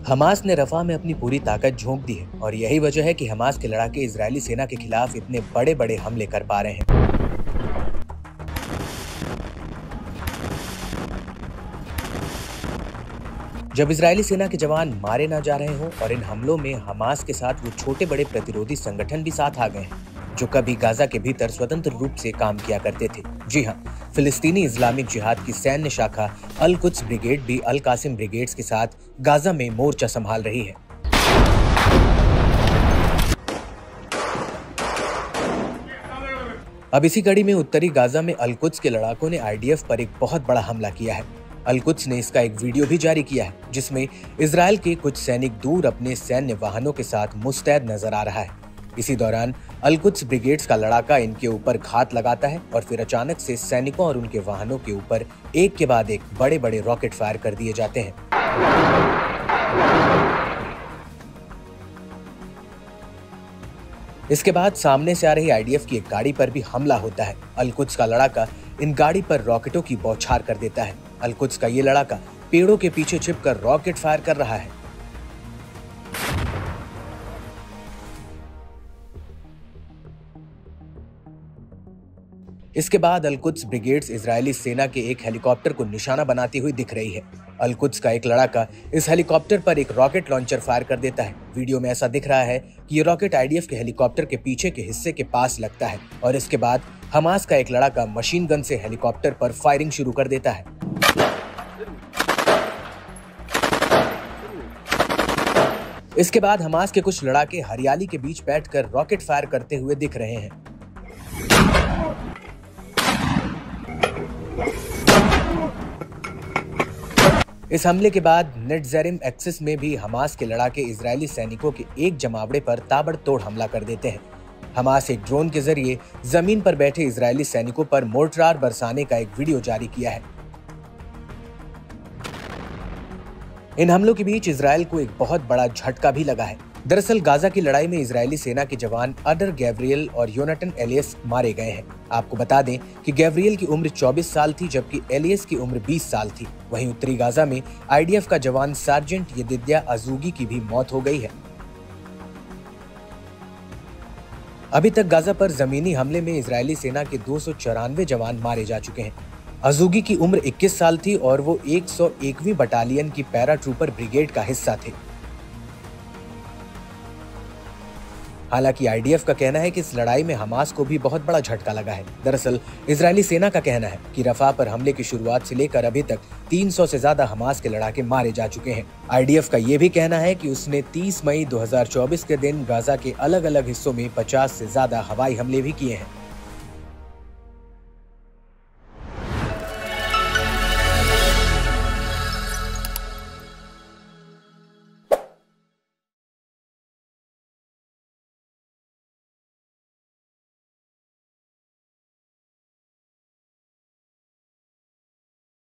Hamas ने रफा में अपनी पूरी ताकत झोंक दी है और यही वजह है कि हमास के लड़ाके इजरायली सेना के खिलाफ इतने बड़े बड़े हमले कर पा रहे हैं। जब इजरायली सेना के जवान मारे ना जा रहे हों और इन हमलों में हमास के साथ वो छोटे बड़े प्रतिरोधी संगठन भी साथ आ गए हैं जो कभी गाजा के भीतर स्वतंत्र रूप से काम किया करते थे। जी हाँ, फिलिस्तीनी इस्लामिक जिहाद की सैन्य शाखा अल कुद्स ब्रिगेड भी अल कासिम ब्रिगेड्स के साथ गाजा में मोर्चा संभाल रही है। अब इसी कड़ी में उत्तरी गाजा में अल कुद्स के लड़ाकों ने आईडीएफ पर एक बहुत बड़ा हमला किया है। अल कुद्स ने इसका एक वीडियो भी जारी किया है जिसमें इजरायल के कुछ सैनिक दूर अपने सैन्य वाहनों के साथ मुस्तैद नजर आ रहा है। इसी दौरान अल कुद्स ब्रिगेड्स का लड़ाका इनके ऊपर घात लगाता है और फिर अचानक से सैनिकों और उनके वाहनों के ऊपर एक के बाद एक बड़े बड़े रॉकेट फायर कर दिए जाते हैं। इसके बाद सामने से आ रही आईडीएफ की एक गाड़ी पर भी हमला होता है। अल कुद्स का लड़ाका इन गाड़ी पर रॉकेटों की बौछार कर देता है। अल कुद्स का ये लड़ाका पेड़ों के पीछे छिपकर रॉकेट फायर कर रहा है। इसके बाद अल कुद्स ब्रिगेड्स इजरायली सेना के एक हेलीकॉप्टर को निशाना बनाती हुई दिख रही है। अल कुद्स का एक लड़ाका इस हेलीकॉप्टर पर एक रॉकेट लॉन्चर फायर कर देता है। वीडियो में ऐसा दिख रहा है कि ये रॉकेट आईडीएफ के हेलीकॉप्टर के पीछे के हिस्से के पास लगता है और इसके बाद हमास का एक लड़ाका मशीन गन से हेलीकॉप्टर पर फायरिंग शुरू कर देता है। इसके बाद हमास के कुछ लड़ाके हरियाली के बीच बैठकर रॉकेट फायर करते हुए दिख रहे हैं। इस हमले के बाद नेटज़ेरिम एक्सिस में भी हमास के लड़ाके इजरायली सैनिकों के एक जमावड़े पर ताबड़तोड़ हमला कर देते हैं। हमास एक ड्रोन के जरिए जमीन पर बैठे इजरायली सैनिकों पर मोर्टार बरसाने का एक वीडियो जारी किया है। इन हमलों के बीच इजरायल को एक बहुत बड़ा झटका भी लगा है। दरअसल गाजा की लड़ाई में इजरायली सेना के जवान अडर गैब्रियल और योनाटन एलियस मारे गए हैं। आपको बता दें कि गैब्रियल की उम्र 24 साल थी जबकि एलियस की उम्र 20 साल थी। वहीं उत्तरी गाजा में आईडीएफ का जवान सार्जेंट येदिद्या अजूगी की भी मौत हो गई है। अभी तक गाजा पर जमीनी हमले में इजरायली सेना के 294 जवान मारे जा चुके हैं। अजूगी की उम्र 21 साल थी और वो 101वीं बटालियन की पैरा ट्रूपर ब्रिगेड का हिस्सा थे। हालांकि आईडीएफ का कहना है कि इस लड़ाई में हमास को भी बहुत बड़ा झटका लगा है। दरअसल इजरायली सेना का कहना है कि रफा पर हमले की शुरुआत से लेकर अभी तक 300 से ज्यादा हमास के लड़ाके मारे जा चुके हैं। आईडीएफ का ये भी कहना है कि उसने 30 मई 2024 के दिन गाजा के अलग अलग हिस्सों में 50 से ज्यादा हवाई हमले भी किए हैं।